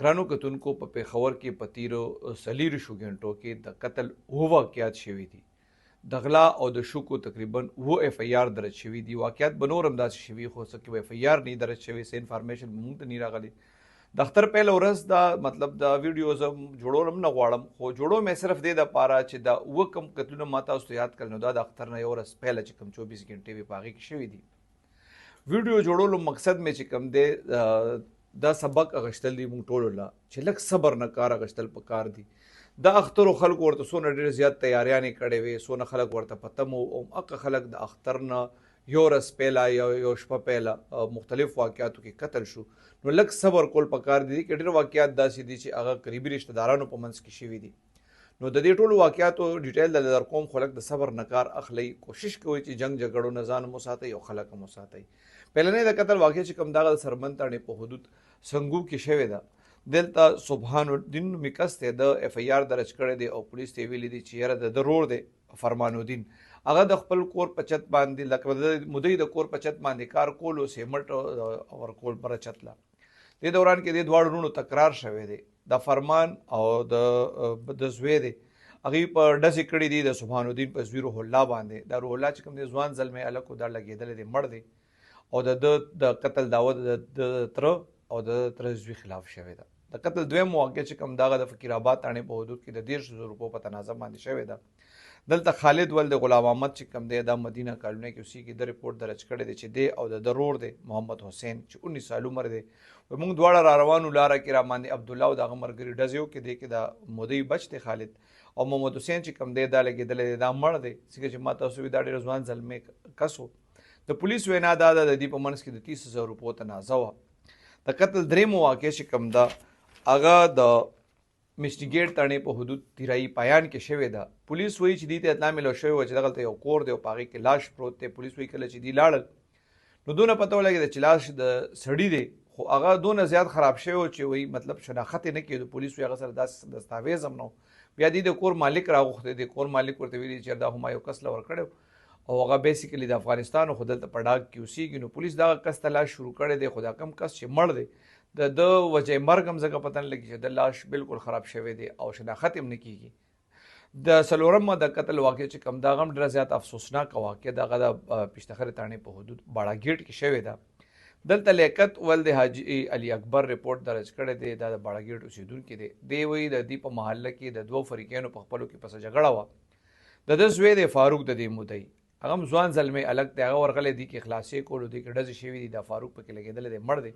ګرانو کتونکو په پیښور کې په تیرو څلېرویشتو غنټو کې د قتل اوه واقعات شوي دي. د غلا او د شوکو تقریبا اوه اف ای آر درج شوي دي. واقعات به نور هم داسې شوي خو څه کې اف ای آر نه درج شوي، څه انفارمیشن به موږ ته نه راغلی. د اختر پیل ورځ دا مطلب د ویډیوز جوړول هم نه غواړم، خو جوړو مې صرف دې دپاره چې دا اوه کم قتلونه ما تاسو ته یاد کړل نو دا د اختر نه یو ورځ پیله چې کوم 24 غنټې وي په هغې کې شوي دي. ویډیو جوړولو مقصد مې چې کوم دی دا سبق اغشتل دي موږ ټولو له چې لږ صبر نه کار اغشتل پکار دي. د اخترو خلکو ورته څونه ډېرې زیات تیاریانې کړې وې، څونه خلک ورته په تمو او هغه خلک د اختر نه یو ورځ پیله یو شپه پیله مختلف واقعاتو کې قتل شو. نو لږ صبر کول پکار دي کې ډېر واقعات داسې دي چې هغه قریبي رشته دارانو په منځ کې شوي دي. نو د دې ټولو واقعاتو ډیټیل در کوم، خو لږ د صبر نه کار اخلئ، کوشش کوئ چې جنګ جګړو نه ځان هم وساتئ او خلک هم وساتئ. پهلنۍ د قتل واقع چې کوم دغه د سربند تاڼې په حدود سنګو کې شوې ده. دلته سبحان الدین نومي کس دی، د اف ای آر درج کړی دی او پولیس ته یې ویلي دي چې یاره د رور دی فرمان الدین، هغه د خپل کور په چت باندې لکه د مدعي د کور په چت باندې کار کولو، سیمټ ورکول بره چت له. دې دوران کې دې دواړو وروڼو تکرار شوی دی. د فرمان او د زوی دی هغې په ډزې کړي دي د سبحان الدین په زوی روح الله باندې. دا روح الله چې کوم دی ځوان زلمی هلک و دا لګېدلی دی، مړ دی او د قتل دعوه د تره او د تره زوی خلاف شوې ده. د قتل دویم واقع چې کوم دغه د فقیر آباد تاڼې په حدود کې د 1,000 روپو په تنازع باندې شوې ده. دلته خالد ولد غلام احمد چې کوم دی دا مدینه کالونۍ کې اوسېږي، د رپورټ درج کړی دی چې دی او د رور دی محمد حسین چې 19 سال عمر دی، موږ دواړه را روانو لاره کې را باندې عبدالله او د هغه ملګري ډزې وکړې. دی کې د مدعي بچ دی خالد او محمد حسین چې کوم دی دا لګېدلی دی، دا مړ دی. ځکه چې ما تاسو وي دا ډېر ځوان زلمی کس و. د پولیس وینا دا ده د دې په منځ کې د 30,000 روپو تنازع وه. د قتل درېیمه واقع چې کوم ده هغه د مشتي ګیټ تاڼې په حدود تیرایي پایان کې شوې ده. پولیس وایي چې دې ته اطلاع میلاو شوې وه چې دغلته یو کور دی او په هغې کې لاش پروت دی. پولیس وایي کله چې دوی لاړل نو دونه پته ولګېده چې لاش د سړي دی، خو هغه دونه زیات خراب شوی و چې وایي مطلب شناخت یې نه کېدو. پولیس وایي هغه سره داسې دستاویز هم نه و. بیا دوی د کور مالک راغوښتی دی. کور مالک ورته ویلي چې دا خو ما یو کس له ورکړی او هغه بیسیکلی د افغانستان خو دلته په ډاګ کې اوسېږي. نو پولیس دغه کس ته لاش شروع کړی دی، خو دا کم کس چې مړ دی د وجه مرګ هم ځکه پته نه لګي چې د لاش بالکل خراب شوی دی او شناخت هم نه کېږي. د څلورمه د قتل واقع چې کوم دا هم ډېره زیات افسوسناکه واقع دغه د پشتخرې تاڼې په حدود باړه ګیټ کې شوې ده. دلته لیاقت ولد حاجي علي اکبر رپورټ درج کړی دی، دا د باړه ګیټ اوسېدونکی دی. دی وایي د دې په محله کې د دوو فریقینو په خپلو کې پسه جګړه وه. د ده زوی دی فاروق د دې مدعي، هغه هم ځوان زلمی هلک دی، هغه ورغلی دی کې خلاصې کولو، دی کې ډزې شوي دي. دا فاروق پکې لګېدلی دی، مړ دی.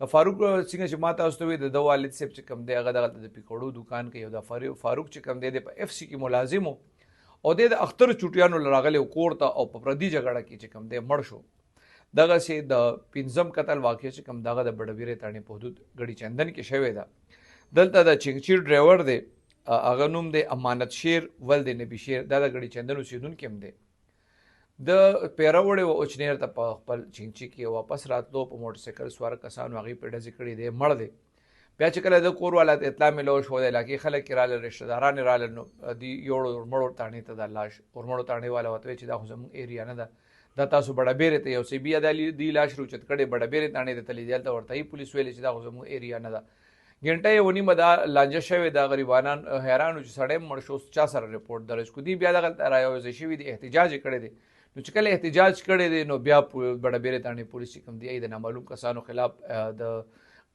د فاروق څنګه چې ما تاسو ته وایي د ده والد صاحب چې کوم دی هغه دغلته د پیکوړو دکان کوي او د فاروق چې کوم دی د په اف سی کې ملازم و او دی د اختر چوټیانو له راغلی کور ته او په پردي جګړه کې چې کوم دی مړ شو. دغسې د پنځم قتل واقع چې کوم دغه د بډویرې تاڼې په حدود ګړي چندن کې شوې ده. دلته د چنګچیر ډرایور دی، هغه نوم دی امانت شیر ولد نبي شیر، دا د ګړي چندن اوسېدونکی هم دی. د پیره وړې و اوچنیر ته په خپل چینچي کې واپس راتلو په موټر سایکل سواره کسانو هغې پرې ډزې کړي دی، مړ دی. بیا چې کله د کور والا ته اطلاع میلاو شو، د علاقې خلک یې راغلل، رشته داران یې راغلل، نو دوی یوړو ورمړو تاڼې ته دا لاش ورمړو تاڼې والا ورته وایي چې دا خو زموږ ایریا نه ده، دا تاسو بډهبیرې ته یوسئ. بیا دوی لاش روچت کړی بډهبیرې تاڼې ته تللی دي، هلته ورته پولیس ویلې چې دا خو زموږ ایریا نه ده. ګنټه یې ونیمه دا لانجه شوې ده. غریبانان حیران چې سړی مړ شو، چا سره رپورټ درج کړو. دوی بیا دغلته رایوځای شوي دي، احتجاج یې کړی دی. نو چې کله احتجاج کړی دی نو بیا بډهبیرې تاڼې پولیس چې کوم دی د نامعلوم کسانو خلاف د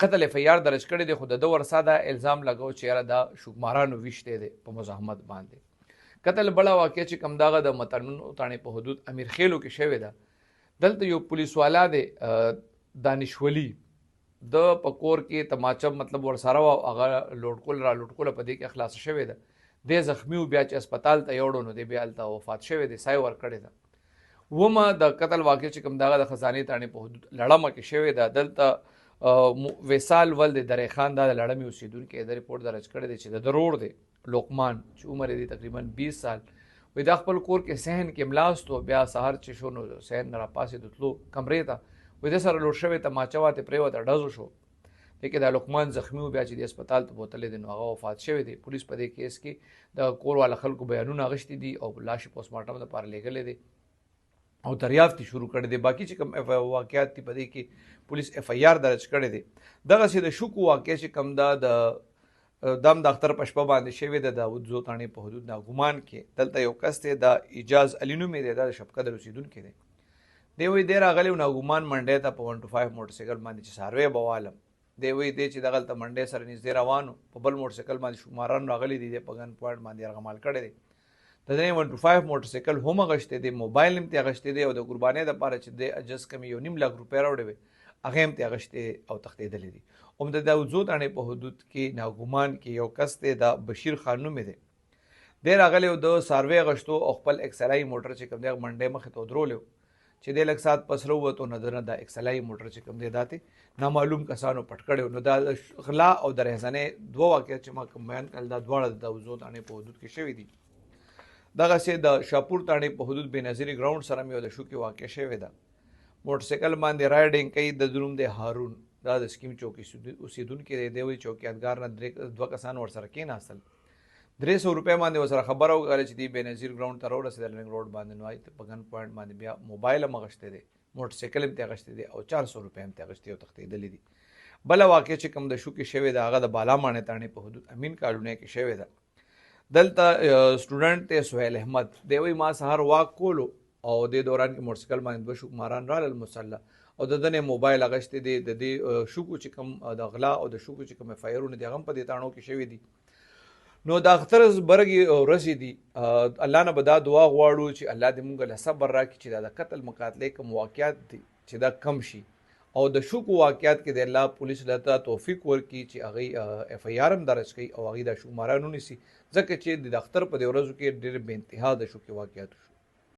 قتل اف ای آر درج کړی دی، خو د ده ورسا دا الزام لګو چې یاره دا شوکمارانو ویشتی دی په مزاحمت باندې. قتل بله واقع چې کوم دغه د متنونو تاڼې په حدود امیر خیلو کې شوې ده. دلته یو پولیس والا دی دانش ولی، د په کور کې تماچه مطلب ورسره وه، هغه لوټکول را لوټکوله په دې کې خلاصه شوې ده. دی زخمي و، بیا چې اسپتال ته یوړو نو دی بیا هلته وفات شوی دی، سای ورکړې ده. ومه د قتل واقع چې کوم دغه د خزانې تاڼې په حدود لړمه کې شوې ده. دلته وصال ولد درې خان دا د لړمې اوسېدونکی د رپورټ درج کړی دی چې د ضرور دی لقمان چې عمر یې دی تقریبا 20 سال. وایي دا خپل کور کې صحن کې ملاست و، بیا سهار چې شو نو صحن نه راپاسېدو تلو کمرې ته، وایي ده سره لوټ شوې تماچه واته پرېوته، ډزو شو. دی کې دا لقمان زخمي و، بیا چې د اسپتال ته بوتلی دی نو هغه وفات شوی دی. پولیس په دې کیس کې د کور والا خلکو بیانونه اخیستي دي او لاش یې پوسټمارټم دپاره لیږلی دی. او دریافت شروع کړی دی. باقي چې کوم واقعات دي په دې کې پولیس اف آی آر درج کړی دی. دغسې د شکو واقع چې کوم دا د اختر په شپه باندې شوې ده د داود زو تاڼې په حدود ناګومان کې دلته یو کس دی د اجاز علي نومې دی، دا د شبقدر اوسېدونکی دی. دی وایي دی راغلی و ناګومان منډۍ ته په 125 موټرسایکل باندې چې څاروی به والم. دی وایي دی چې دغلته منډۍ سره نږدې روان و، په بل موټرسایکل باندې شماران راغلي دي، دی په ګن پوینټ باندې یرغمال کړی دی. د دې 125 موټرسایکل هم اغشتی دی، موبایل هم ترې اغشتی دی او د قربانۍ دپاره چې دی اجز کم 1.5 لک روپۍ راوړې وې هغې هم ترې اغشتې او تښتېدلی دي. هم د داود زو تاڼې په حدود کې ناګومان کې یو کس دی د بشیر خان نومې دی. دی راغلی و د څاروی اغشتو او خپل اکسلای موټر چې کوم دی منډۍ مخې ته ودرولی و چې دی لږ ساعت پس راووتو نو د نه دا اکسلای موټر چې کوم دی دا تې نامعلوم کسانو پټ کړی و. نو دا غلا او د رهزنې دوه واقعات چې ما کوم بیان کړل دا دواړه د داود زو تاڼې په حدود کې شوي دي. دغسې د شاپور تاڼې په حدود بېنظیري ګراونډ سره مې یو د شوکې واقع شوې ده. موټرسایکل باندې رایډینګ کوي، د نوم دی هارون، دا د سکیم چوکي اوسېدونکی دی. دی وایي چوکیادګار نه 2 کسان ورسره کېناستل، 300 روپۍ باندې ورسره خبره وکړله چې دی بېنظیر ګراونډ ته راورسېدل رنګ روډ باندې. نو هلته په ګن پوینټ باندې بیا موبایل هم اغشتی دی، موټرسایکل هم ترې اغشتی دی او 400 روپۍ هم ترې اغشتې او تښتېدلي دي. بله واقع چې کوم د شوکې شوې ده هغه د بالاماڼۍ تاڼې په حدود امین کالونۍ کې شوې ده. دلته سټوډنټ دی سهیل احمد، دی وایي ما سهار واک کولو او دې دوران کې موټرسایکل باندې 2 شوکماران رالل مسلح او د ده نه موبایل اغشتی دی. د دې شوکو چې کوم د غلا او د شوکو چې کوم اف آی آرونه دي هغه هم په دې تاڼو کې شوي دي. نو د اختر برګې ورځې دي، الله نه به دا دعا غواړو چې الله دې مونږ له صبر راکړي چې دا د قتل مقاتلې کوم واقعات دي چې دا کم شي او د شوکو واقعات کې د الله پولیس ته توفیق ورکړي چې هغې اف آی آر هم درج کړي او هغې دا شوکماران ونیسي، ځکه چې د اختر په دې ورځو کې ډېر بې انتها د شوکې واقعات شو.